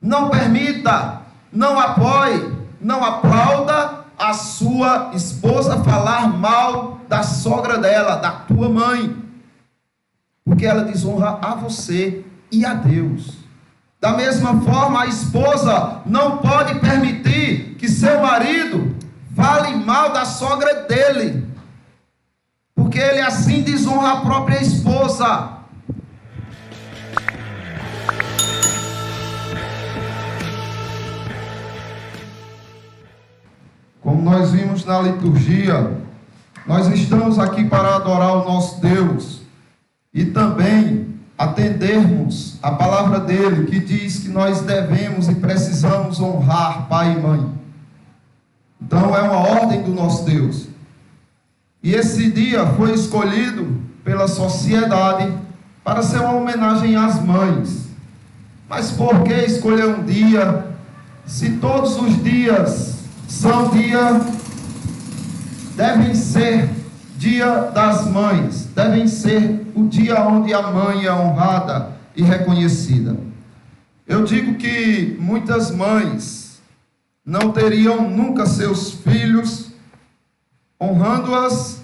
Não permita, não apoie, não aplauda a sua esposa falar mal da sogra dela, da tua mãe, porque ela desonra a você e a Deus. Da mesma forma, a esposa não pode permitir que seu marido fale mal da sogra dele, porque ele assim desonra a própria esposa. Como nós vimos na liturgia, nós estamos aqui para adorar o nosso Deus e também atendermos a palavra dele, que diz que nós devemos e precisamos honrar pai e mãe. Então é uma ordem do nosso Deus. E esse dia foi escolhido pela sociedade para ser uma homenagem às mães. Mas por que escolher um dia, se todos os dias são devem ser dia das mães, devem ser o dia onde a mãe é honrada e reconhecida? Eu digo que muitas mães não teriam nunca seus filhos honrando-as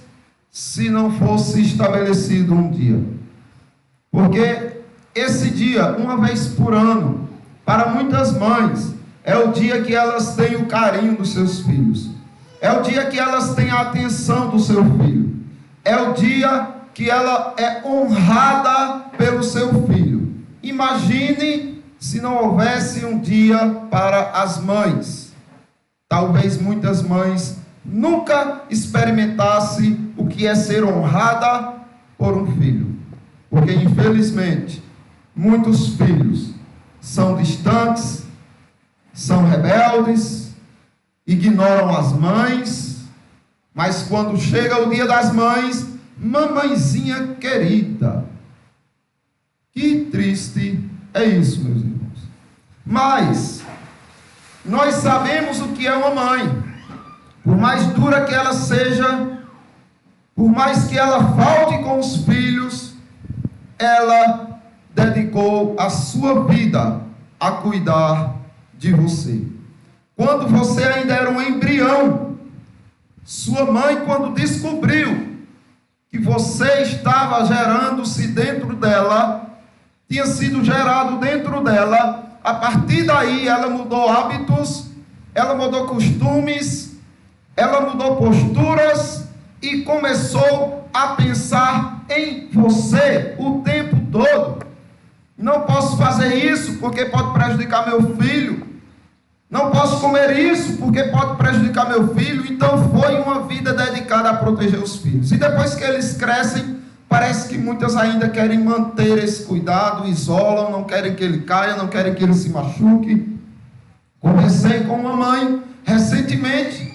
se não fosse estabelecido um dia. Porque esse dia, uma vez por ano, para muitas mães, é o dia que elas têm o carinho dos seus filhos. É o dia que elas têm a atenção do seu filho. É o dia que ela é honrada pelo seu filho. Imagine se não houvesse um dia para as mães. Talvez muitas mães nunca experimentassem o que é ser honrada por um filho. Porque, infelizmente, muitos filhos são distantes, são rebeldes, ignoram as mães, mas quando chega o dia das mães, mamãezinha querida. Que triste é isso, meus irmãos. Mas nós sabemos o que é uma mãe. Por mais dura que ela seja, por mais que ela falte com os filhos, ela dedicou a sua vida a cuidar de você. Quando você ainda era um embrião, sua mãe, quando descobriu que você estava gerando-se dentro dela, tinha sido gerado dentro dela, a partir daí ela mudou hábitos, ela mudou costumes, ela mudou posturas e começou a pensar em você o tempo todo. Não posso fazer isso porque pode prejudicar meu filho. Não posso comer isso porque pode prejudicar meu filho. Então foi uma vida dedicada a proteger os filhos. E depois que eles crescem, parece que muitas ainda querem manter esse cuidado, isolam, não querem que ele caia, não querem que ele se machuque. Conversei com uma mãe recentemente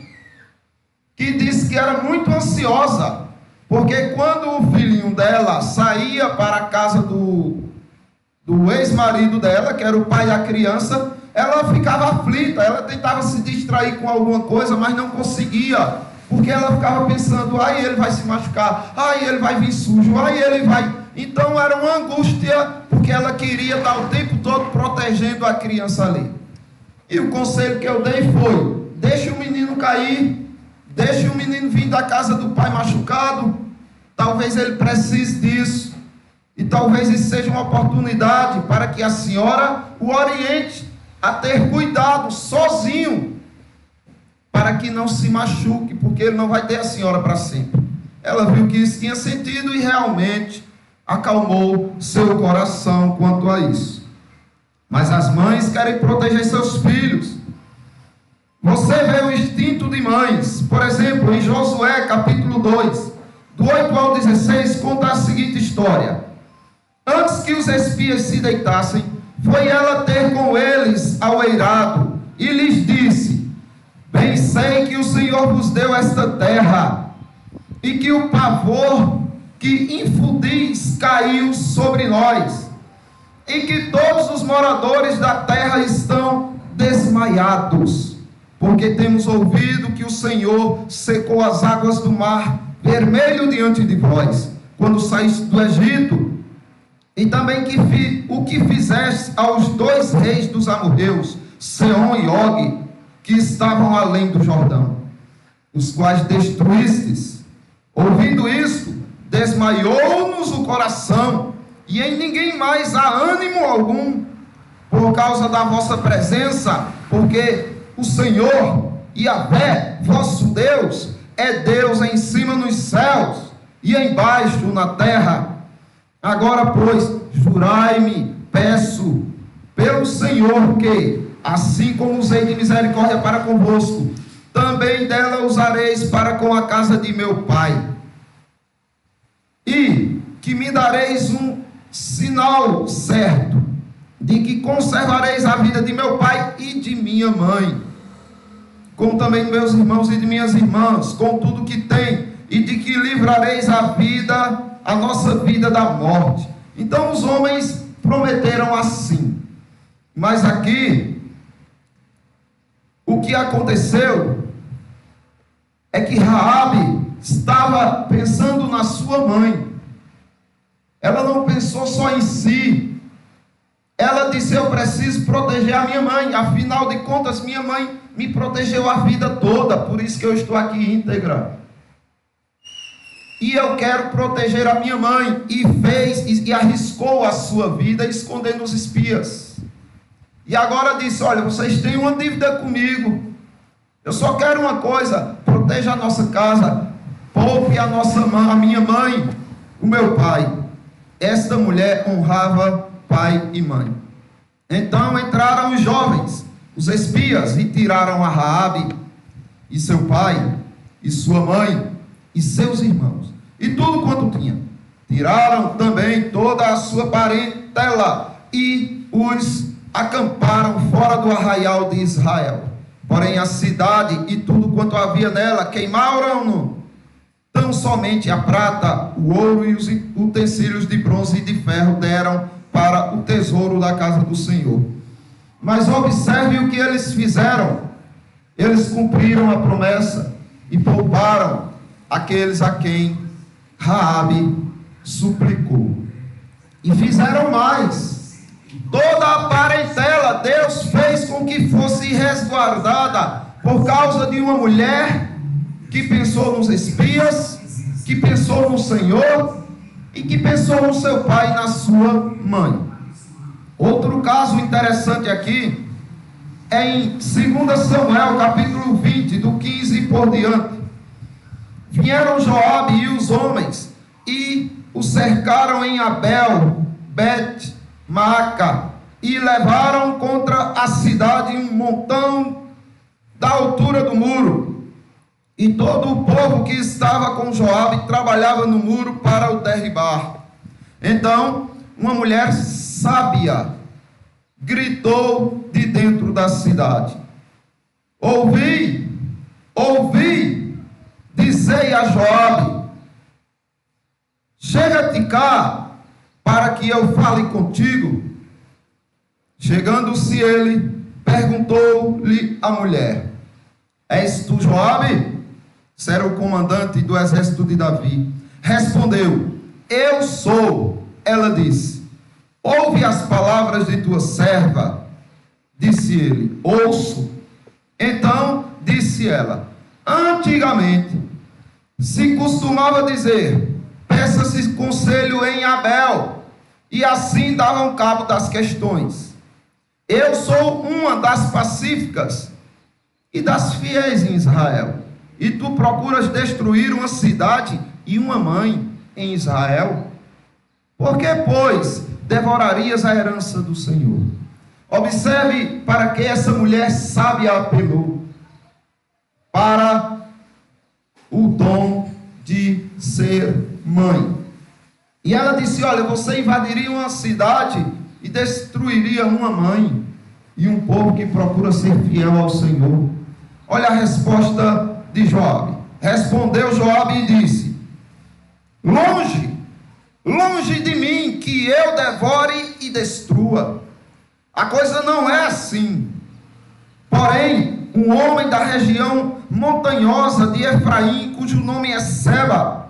que disse que era muito ansiosa, porque quando o filhinho dela saía para a casa do ex-marido dela, que era o pai da criança, ela ficava aflita, ela tentava se distrair com alguma coisa, mas não conseguia, porque ela ficava pensando, ai, ele vai se machucar, ai, ele vai vir sujo, ai, ele vai... Então era uma angústia, porque ela queria estar o tempo todo protegendo a criança ali. E o conselho que eu dei foi, deixe o menino cair, deixe o menino vir da casa do pai machucado, talvez ele precise disso. E talvez isso seja uma oportunidade para que a senhora o oriente a ter cuidado sozinho, para que não se machuque, porque ele não vai ter a senhora para sempre. Ela viu que isso tinha sentido e realmente acalmou seu coração quanto a isso. Mas as mães querem proteger seus filhos. Você vê o instinto de mães. Por exemplo, em Josué capítulo 2, do 8 ao 16, conta a seguinte história. Antes que os espias se deitassem, foi ela ter com eles ao eirado, e lhes disse, bem sei que o Senhor vos deu esta terra, e que o pavor que infundis caiu sobre nós, e que todos os moradores da terra estão desmaiados, porque temos ouvido que o Senhor secou as águas do mar Vermelho diante de vós, quando saíste do Egito. E também o que fizeste aos 2 reis dos amorreus, Seom e Og, que estavam além do Jordão, os quais destruístes. Ouvindo isto, desmaiou-nos o coração, e em ninguém mais há ânimo algum, por causa da vossa presença, porque o Senhor, Yahvé, vosso Deus, é Deus em cima nos céus e embaixo na terra. Agora, pois, jurai-me, peço, pelo Senhor, que, assim como usei de misericórdia para convosco, também dela usareis para com a casa de meu pai, e que me dareis um sinal certo, de que conservareis a vida de meu pai e de minha mãe, como também de meus irmãos e de minhas irmãs, com tudo que tem, e de que livrareis a nossa vida da morte. Então os homens prometeram assim. Mas aqui, o que aconteceu é que Raabe estava pensando na sua mãe. Ela não pensou só em si. Ela disse: eu preciso proteger a minha mãe. Afinal de contas, minha mãe me protegeu a vida toda. Por isso que eu estou aqui íntegra. E eu quero proteger a minha mãe. E arriscou a sua vida escondendo os espias. E agora disse: olha, vocês têm uma dívida comigo. Eu só quero uma coisa: proteja a nossa casa, poupe a minha mãe, o meu pai. Esta mulher honrava pai e mãe. Então entraram os jovens, os espias, e tiraram a Raabe e seu pai e sua mãe e seus irmãos e tudo quanto tinha. Tiraram também toda a sua parentela e os acamparam fora do arraial de Israel. Porém a cidade e tudo quanto havia nela queimaram-no. Tão somente a prata, o ouro e os utensílios de bronze e de ferro deram para o tesouro da casa do Senhor. Mas observe o que eles fizeram. Eles cumpriram a promessa e pouparam aqueles a quem Raabe suplicou. E fizeram mais. Toda a parentela Deus fez com que fosse resguardada por causa de uma mulher que pensou nos espias, que pensou no Senhor e que pensou no seu pai e na sua mãe. Outro caso interessante aqui é em 2 Samuel, capítulo 20, do 15 por diante. Vieram Joabe e os homens e o cercaram em Abel, Bet-Maaca, e levaram contra a cidade um montão da altura do muro. E todo o povo que estava com Joabe trabalhava no muro para o derribar. Então, uma mulher sábia gritou de dentro da cidade: ouvi, dizei a Joabe, chega-te cá, para que eu fale contigo. Chegando-se ele, perguntou-lhe a mulher: és tu Joabe? Esse era o comandante do exército de Davi. Respondeu: eu sou. Ela disse: ouve as palavras de tua serva. Disse ele: ouço. Então disse ela: antigamente se costumava dizer: peça-se conselho em Abel, e assim davam cabo das questões. Eu sou uma das pacíficas e das fiéis em Israel, e tu procuras destruir uma cidade e uma mãe em Israel? Por que, pois, devorarias a herança do Senhor? Observe para que essa mulher sábia apelou: para o dom de ser mãe. E ela disse: olha, você invadiria uma cidade e destruiria uma mãe e um povo que procura ser fiel ao Senhor. Olha a resposta de Joabe. Respondeu Joabe e disse: longe de mim que eu devore e destrua. A coisa não é assim. Porém, um homem da região montanhosa de Efraim, cujo nome é Seba,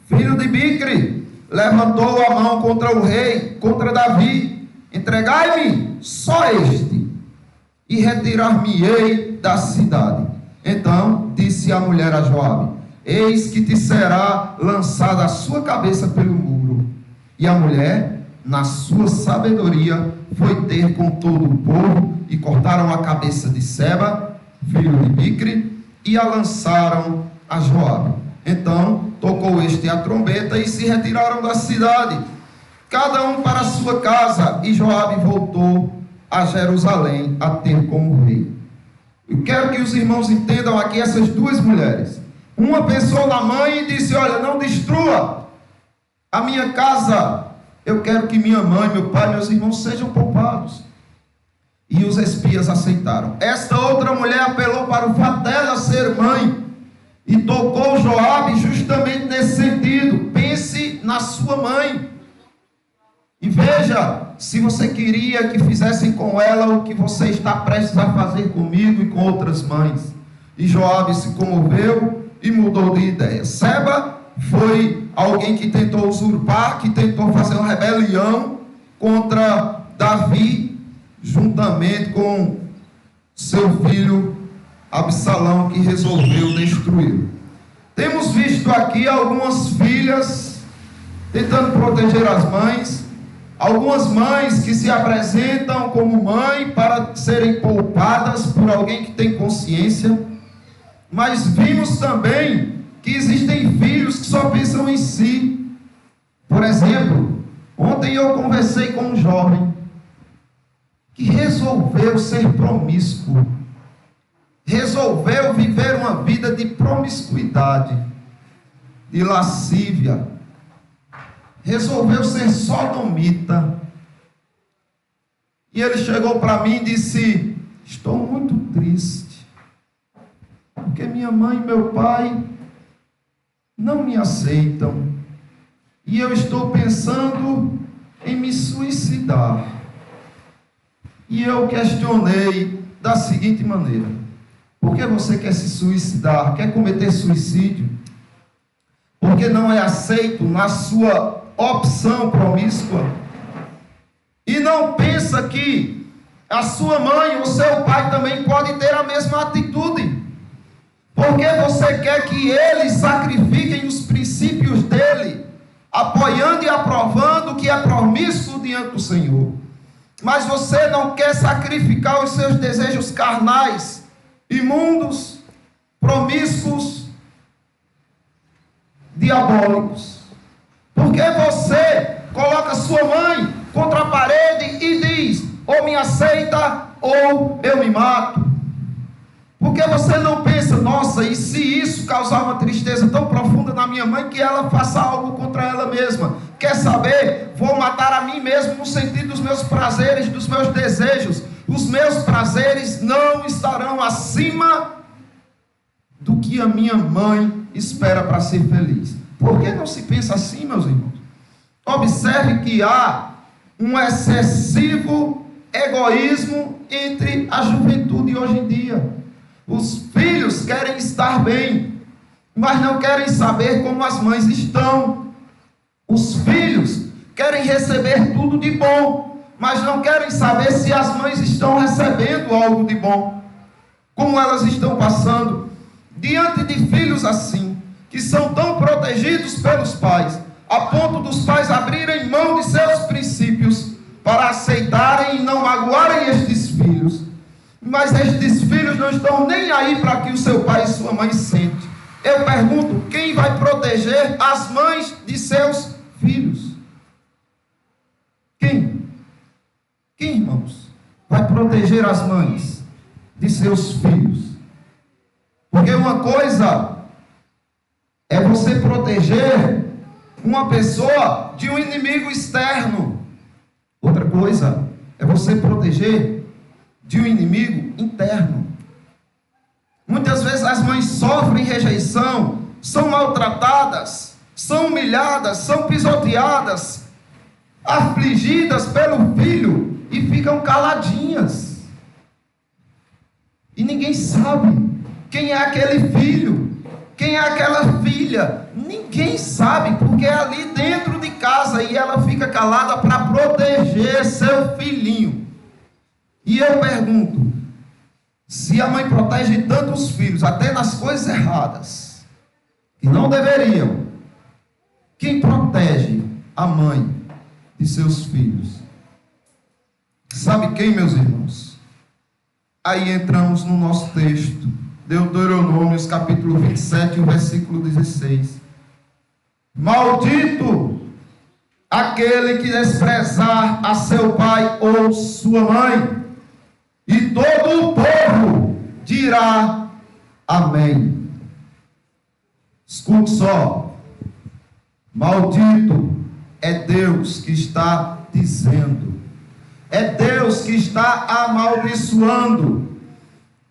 filho de Bicre, levantou a mão contra o rei, contra Davi: entregai-me só este, e retirar-me-ei da cidade. Então disse a mulher a Joabe: eis que te será lançada a sua cabeça pelo muro. E a mulher, na sua sabedoria, foi ter com todo o povo, e cortaram a cabeça de Seba, filho de Bicre, e a lançaram a Joabe. Então tocou este a trombeta, e se retiraram da cidade, cada um para a sua casa, e Joabe voltou a Jerusalém a ter como rei. Eu quero que os irmãos entendam aqui essas duas mulheres. Uma pensou na mãe e disse: olha, não destrua a minha casa, eu quero que minha mãe, meu pai, meus irmãos sejam poupados. E os espias aceitaram. Esta outra mulher apelou para o fato dela ser mãe, e tocou Joabe justamente nesse sentido: pense na sua mãe, e veja se você queria que fizessem com ela o que você está prestes a fazer comigo e com outras mães. E Joabe se comoveu e mudou de ideia. Seba foi alguém que tentou usurpar, que tentou fazer uma rebelião contra Davi, juntamente com seu filho Absalão, que resolveu destruí-lo. Temos visto aqui algumas filhas tentando proteger as mães, algumas mães que se apresentam como mãe para serem poupadas por alguém que tem consciência, mas vimos também que existem filhos que só pensam em si. Por exemplo, ontem eu conversei com um jovem que resolveu ser promíscuo, resolveu viver uma vida de promiscuidade, de lascívia, resolveu ser sodomita. E ele chegou para mim e disse: estou muito triste, porque minha mãe e meu pai não me aceitam, e eu estou pensando em me suicidar. E eu questionei da seguinte maneira: por que você quer se suicidar? Quer cometer suicídio? Porque não é aceito na sua opção promíscua? E não pensa que a sua mãe ou seu pai também pode ter a mesma atitude? Porque você quer que eles sacrifiquem os princípios dele, apoiando e aprovando o que é promíscuo diante do Senhor. Mas você não quer sacrificar os seus desejos carnais, imundos, promíscuos, diabólicos. Porque você coloca sua mãe contra a parede e diz: ou me aceita ou eu me mato. Porque você não pensa: nossa, e se isso causar uma tristeza tão profunda na minha mãe que ela faça algo contra ela mesma? Quer saber? Vou matar a mim mesmo, no sentido dos meus prazeres, dos meus desejos. Os meus prazeres não estarão acima do que a minha mãe espera para ser feliz. Por que não se pensa assim, meus irmãos? Observe que há um excessivo egoísmo entre a juventude hoje em dia. Os filhos querem estar bem, mas não querem saber como as mães estão. Os filhos querem receber tudo de bom, mas não querem saber se as mães estão recebendo algo de bom, como elas estão passando. Diante de filhos assim, que são tão protegidos pelos pais, a ponto dos pais abrirem mão de seus princípios para aceitarem e não magoarem estes filhos, mas estes filhos não estão nem aí para que o seu pai e sua mãe sentem. Eu pergunto: quem vai proteger as mães de seus filhos? Quem? Quem, irmãos, vai proteger as mães de seus filhos? Porque uma coisa é você proteger uma pessoa de um inimigo externo, outra coisa é você proteger de um inimigo interno. Muitas vezes as mães sofrem rejeição, são maltratadas, são humilhadas, são pisoteadas, afligidas pelo filho e ficam caladinhas. E ninguém sabe quem é aquele filho, quem é aquela filha. Ninguém sabe, porque ali dentro de casa e ela fica calada para proteger seu filhinho. E eu pergunto, se a mãe protege tantos filhos, até nas coisas erradas, que não deveriam, quem protege a mãe de seus filhos? Sabe quem, meus irmãos? Aí entramos no nosso texto, Deuteronômio, capítulo 27, o versículo 16. Maldito aquele que desprezar a seu pai ou sua mãe. E todo o povo dirá amém. Escute só. Maldito é Deus que está dizendo. É Deus que está amaldiçoando.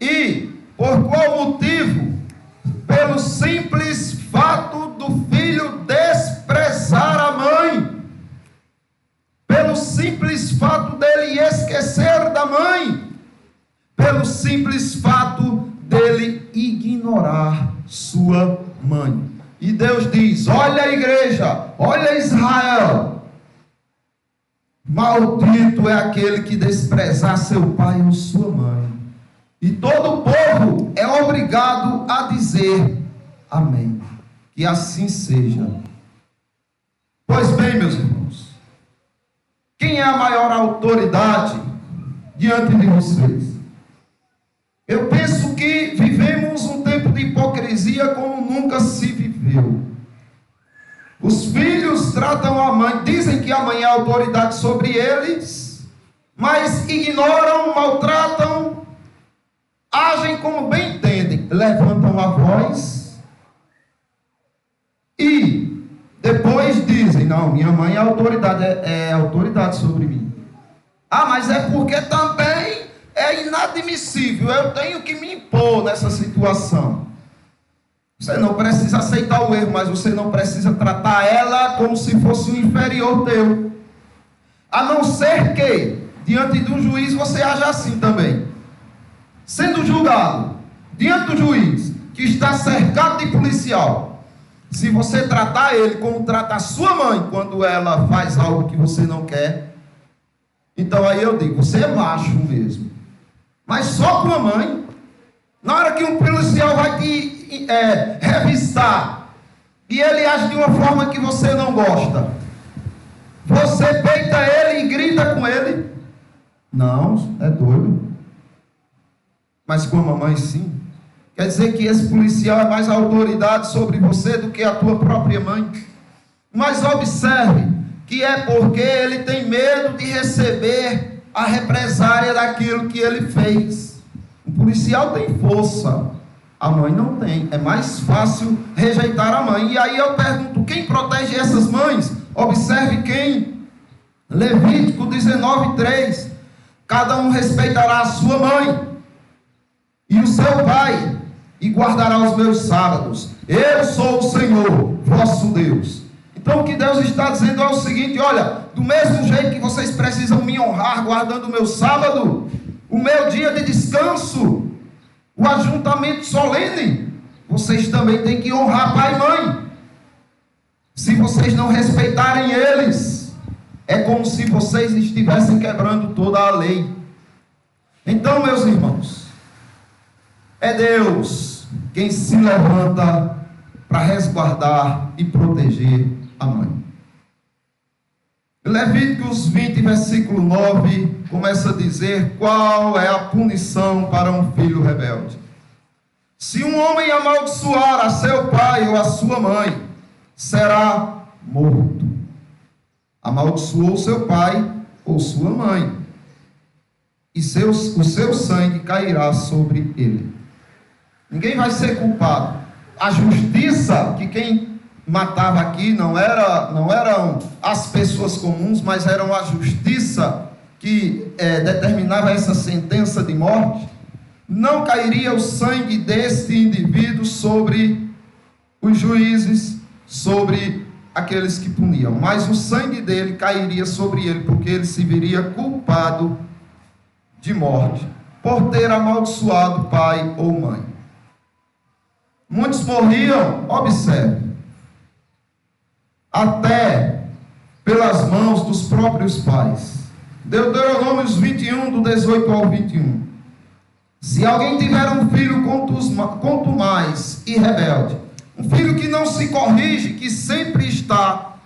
E por qual motivo? Pelo simples fato do filho desprezar a mãe. Pelo simples fato dele esquecer da mãe. Pelo simples fato dele ignorar sua mãe. E Deus diz: olha a igreja, olha Israel, maldito é aquele que desprezar seu pai ou sua mãe. E todo o povo é obrigado a dizer amém. Que assim seja. Pois bem, meus irmãos, quem é a maior autoridade diante de vocês? Eu penso que vivemos um tempo de hipocrisia como nunca se viveu. Os filhos tratam a mãe, dizem que a mãe é autoridade sobre eles, mas ignoram, maltratam, agem como bem entendem, levantam a voz e depois dizem: não, minha mãe é autoridade, é autoridade sobre mim. Ah, mas é porque também é inadmissível, eu tenho que me impor nessa situação. Você não precisa aceitar o erro, mas você não precisa tratar ela como se fosse um inferior teu. A não ser que, diante de um juiz, você haja assim também. Sendo julgado, diante do juiz, que está cercado de policial, se você tratar ele como trata a sua mãe, quando ela faz algo que você não quer, então aí eu digo, você é macho mesmo. Mas só com a mãe, na hora que um policial vai te revistar, e ele age de uma forma que você não gosta, você peita ele e grita com ele? Não, é doido. Mas com a mamãe sim. Quer dizer que esse policial é mais autoridade sobre você do que a tua própria mãe. Mas observe que é porque ele tem medo de receber a represária daquilo que ele fez. O policial tem força, a mãe não tem. É mais fácil rejeitar a mãe. E aí eu pergunto, quem protege essas mães? Observe quem? Levítico 19:3. Cada um respeitará a sua mãe e o seu pai, e guardará os meus sábados. Eu sou o Senhor, vosso Deus. Então o que Deus está dizendo é o seguinte: olha, do mesmo jeito que vocês precisam me honrar guardando o meu sábado, o meu dia de descanso, o ajuntamento solene, vocês também têm que honrar pai e mãe. Se vocês não respeitarem eles, é como se vocês estivessem quebrando toda a lei. Então, meus irmãos, é Deus quem se levanta para resguardar e proteger a mãe. Levíticos 20, versículo 9, começa a dizer qual é a punição para um filho rebelde. Se um homem amaldiçoar a seu pai ou a sua mãe, será morto. Amaldiçoou seu pai ou sua mãe, e o seu sangue cairá sobre ele. Ninguém vai ser culpado. A justiça, que quem matava aqui não eram as pessoas comuns, mas eram a justiça que determinava essa sentença de morte, não cairia o sangue deste indivíduo sobre os juízes, sobre aqueles que puniam, mas o sangue dele cairia sobre ele, porque ele se viria culpado de morte, por ter amaldiçoado pai ou mãe. Muitos morriam, observe, até pelas mãos dos próprios pais. Deuteronômio 21, do 18 ao 21. Se alguém tiver um filho contumaz e rebelde, um filho que não se corrige, que sempre está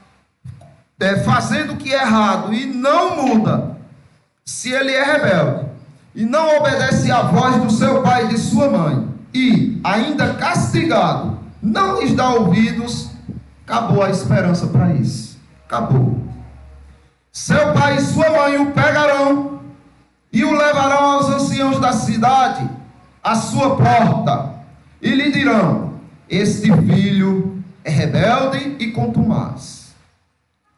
fazendo o que é errado e não muda, se ele é rebelde e não obedece à voz do seu pai e de sua mãe, e ainda castigado, não lhes dá ouvidos, acabou a esperança para isso. Acabou. Seu pai e sua mãe o pegarão e o levarão aos anciãos da cidade, à sua porta, e lhe dirão: este filho é rebelde e contumaz,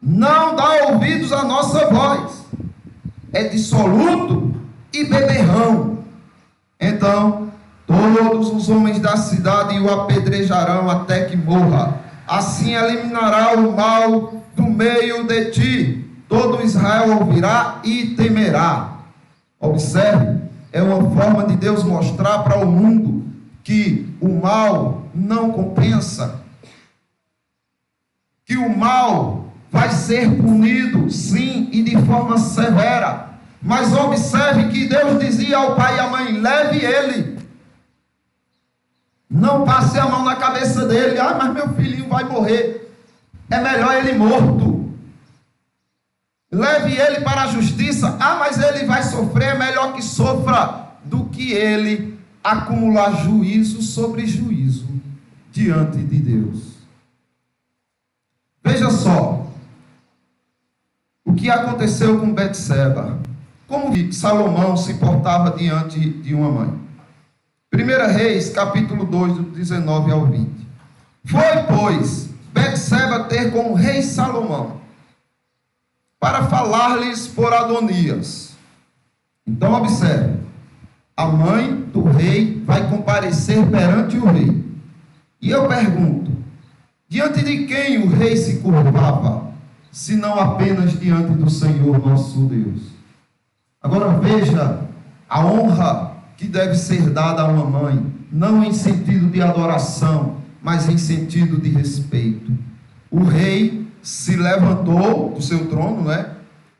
não dá ouvidos à nossa voz, é dissoluto e beberrão. Então todos os homens da cidade o apedrejarão até que morra. Assim eliminará o mal do meio de ti. Todo Israel ouvirá e temerá. Observe, é uma forma de Deus mostrar para o mundo que o mal não compensa, que o mal vai ser punido, sim, e de forma severa. Mas observe que Deus dizia ao pai e à mãe: leve ele, não passe a mão na cabeça dele. Ah, mas meu filhinho vai morrer, é melhor ele morto. Leve ele para a justiça. Ah, mas ele vai sofrer, é melhor que sofra do que ele acumular juízo sobre juízo diante de Deus. Veja só o que aconteceu com Betseba, como Salomão se portava diante de uma mãe. 1 Reis, capítulo 2, do 19 ao 20. Foi, pois, Betseba ter com o rei Salomão, para falar-lhes por Adonias. Então observe, a mãe do rei vai comparecer perante o rei. E eu pergunto, diante de quem o rei se curvava, se não apenas diante do Senhor nosso Deus? Agora veja a honra que deve ser dada a uma mãe, não em sentido de adoração, mas em sentido de respeito. O rei se levantou do seu trono, né?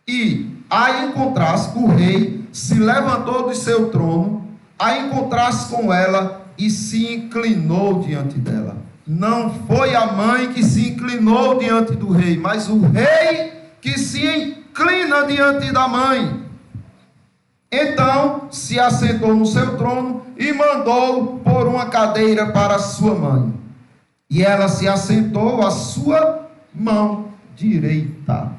E a encontrar-se, o rei se levantou do seu trono, a encontrar-se com ela e se inclinou diante dela. Não foi a mãe que se inclinou diante do rei, mas o rei que se inclina diante da mãe. Então se assentou no seu trono e mandou pôr uma cadeira para sua mãe. E ela se assentou à sua mão direita.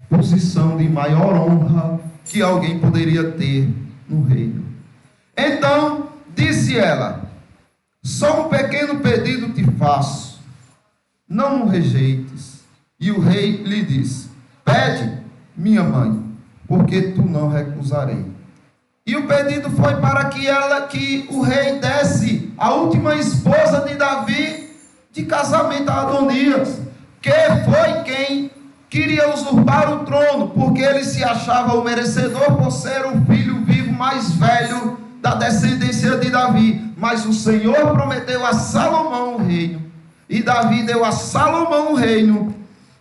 Posição de maior honra que alguém poderia ter no reino. Então disse ela: só um pequeno pedido te faço, não o rejeites. E o rei lhe disse: pede, minha mãe, porque tu não recusarei. E o pedido foi para que o rei desse a última esposa de Davi de casamento a Adonias, que foi quem queria usurpar o trono, porque ele se achava o merecedor por ser o filho vivo mais velho da descendência de Davi. Mas o Senhor prometeu a Salomão o reino, e Davi deu a Salomão o reino.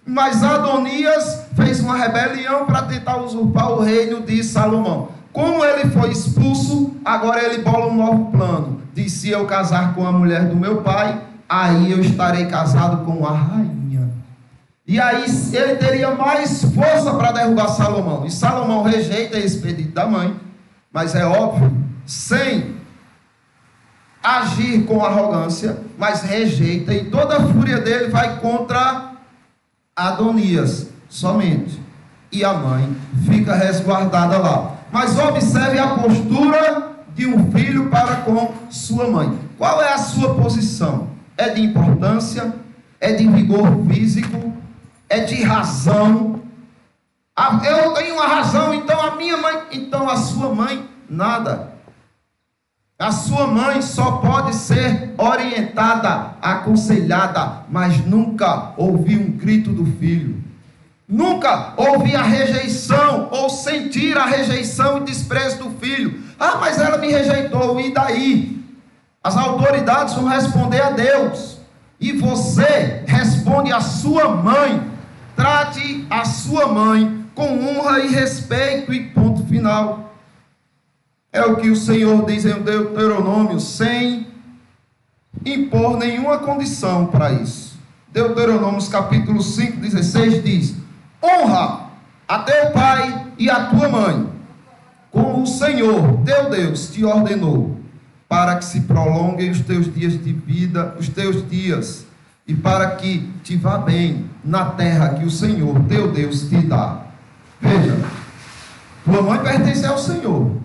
Mas Adonias fez uma rebelião para tentar usurpar o reino de Salomão. Como ele foi expulso, agora ele bola um novo plano. Diz: se eu casar com a mulher do meu pai, aí eu estarei casado com a rainha. E aí ele teria mais força para derrubar Salomão. E Salomão rejeita esse pedido da mãe, mas é óbvio, sem agir com arrogância, mas rejeita, e toda a fúria dele vai contra Adonias somente. E a mãe fica resguardada lá. Mas observe a postura de um filho para com sua mãe. Qual é a sua posição? É de importância? É de vigor físico? É de razão? Eu tenho uma razão, então a minha mãe, então a sua mãe, nada. A sua mãe só pode ser orientada, aconselhada, mas nunca ouvir um grito do filho. Nunca ouvir a rejeição ou sentir a rejeição e desprezo do filho. Ah, mas ela me rejeitou, e daí? As autoridades vão responder a Deus, e você responde à sua mãe trate a sua mãe com honra e respeito e ponto final. É o que o Senhor diz em Deuteronômio, sem impor nenhuma condição para isso. Deuteronômio capítulo 5, 16 diz: honra a teu pai e a tua mãe, como o Senhor teu Deus te ordenou, para que se prolonguem os teus dias de vida, os teus dias, e para que te vá bem na terra que o Senhor teu Deus te dá. Veja, tua mãe pertence ao Senhor,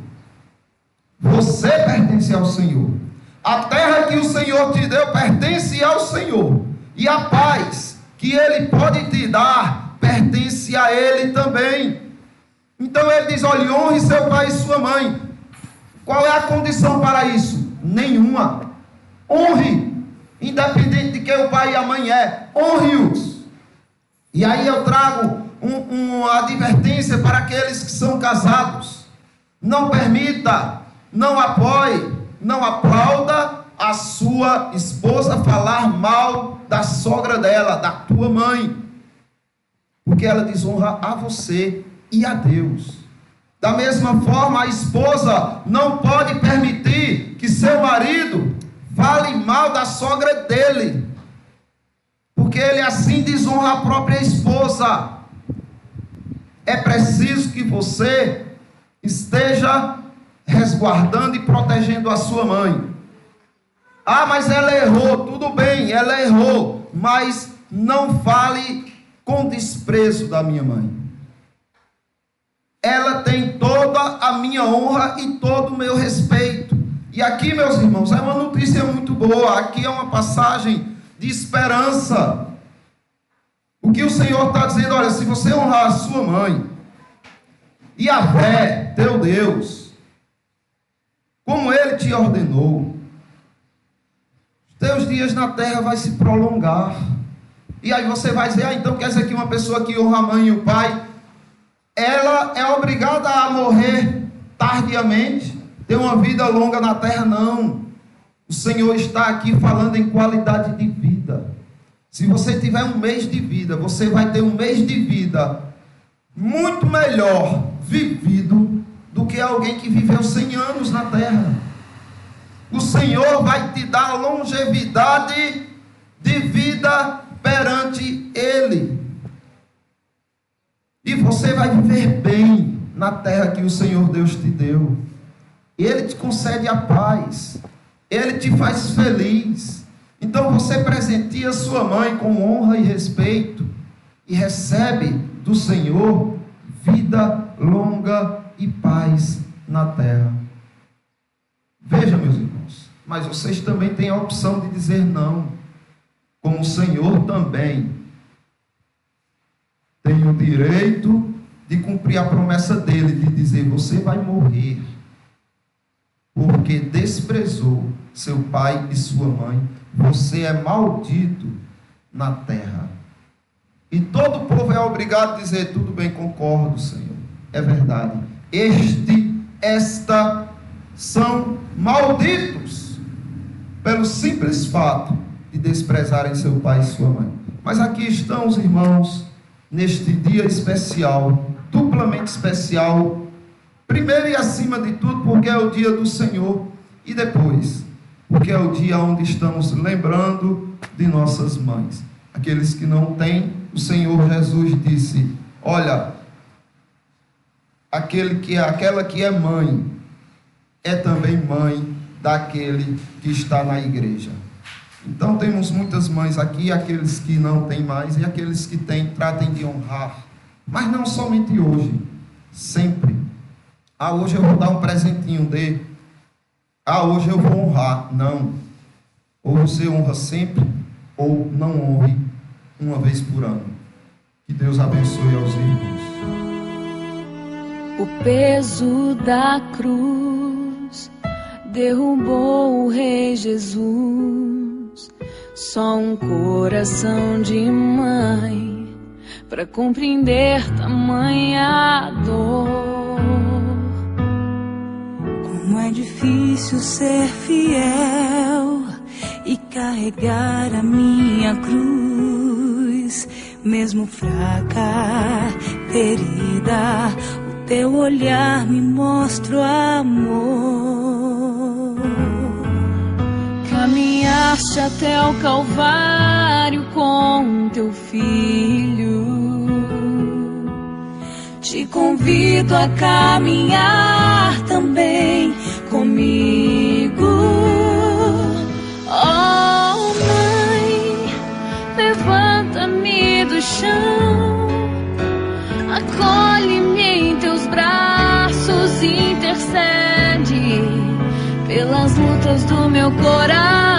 você pertence ao Senhor, a terra que o Senhor te deu pertence ao Senhor, e a paz que Ele pode te dar pertence a Ele também. Então Ele diz: olhe, honre seu pai e sua mãe. Qual é a condição para isso? Nenhuma. Honre, independente de quem o pai e a mãe é, honre-os. E aí eu trago uma advertência para aqueles que são casados: não permita, não apoie, não aplauda a sua esposa falar mal da sogra dela, da tua mãe, porque ela desonra a você e a Deus. Da mesma forma, a esposa não pode permitir que seu marido fale mal da sogra dele, porque ele assim desonra a própria esposa. É preciso que você esteja resguardando e protegendo a sua mãe. Ah, mas ela errou. Tudo bem, ela errou, mas não fale com desprezo da minha mãe. Ela tem toda a minha honra e todo o meu respeito. E aqui, meus irmãos, é uma notícia muito boa. Aqui é uma passagem de esperança. O que o Senhor está dizendo: olha, se você honrar a sua mãe e a fé, teu Deus, como Ele te ordenou, os teus dias na terra vai se prolongar. E aí você vai dizer: ah, então quer dizer que uma pessoa que honra a mãe e o pai, ela é obrigada a morrer tardiamente, ter uma vida longa na terra? Não. O Senhor está aqui falando em qualidade de vida. Se você tiver um mês de vida, você vai ter um mês de vida muito melhor vivido do que alguém que viveu 100 anos na terra. O Senhor vai te dar longevidade de vida perante Ele. E você vai viver bem na terra que o Senhor Deus te deu. Ele te concede a paz. Ele te faz feliz. Então você presenteia sua mãe com honra e respeito e recebe do Senhor vida longa e paz na terra. Veja, meus irmãos, mas vocês também têm a opção de dizer não, como o Senhor também tem o direito de cumprir a promessa dele, de dizer: você vai morrer, porque desprezou seu pai e sua mãe, você é maldito na terra. E todo o povo é obrigado a dizer: tudo bem, concordo, Senhor, é verdade, esta são malditos pelo simples fato de desprezarem seu pai e sua mãe. Mas aqui estão os irmãos, neste dia especial, duplamente especial, primeiro e acima de tudo, porque é o dia do Senhor, e depois, porque é o dia onde estamos lembrando de nossas mães. Aqueles que não têm, o Senhor Jesus disse: olha, aquela que é mãe, é também mãe daquele que está na igreja. Então temos muitas mães aqui, aqueles que não têm mais, e aqueles que têm, tratem de honrar. Mas não somente hoje, sempre. Ah, hoje eu vou dar um presentinho hoje eu vou honrar. Não. Ou você honra sempre, ou não honre uma vez por ano. Que Deus abençoe aos irmãos. O peso da cruz derrubou o Rei Jesus. Só um coração de mãe para compreender tamanha dor. Como é difícil ser fiel e carregar a minha cruz. mesmo fraca, ferida, o teu olhar me mostra o amor. Caminhaste até o Calvário com teu filho. Te convido a caminhar também comigo. Oh, Mãe, levanta-me do chão, acolhe-me em teus braços, intercede pelas lutas do meu coração.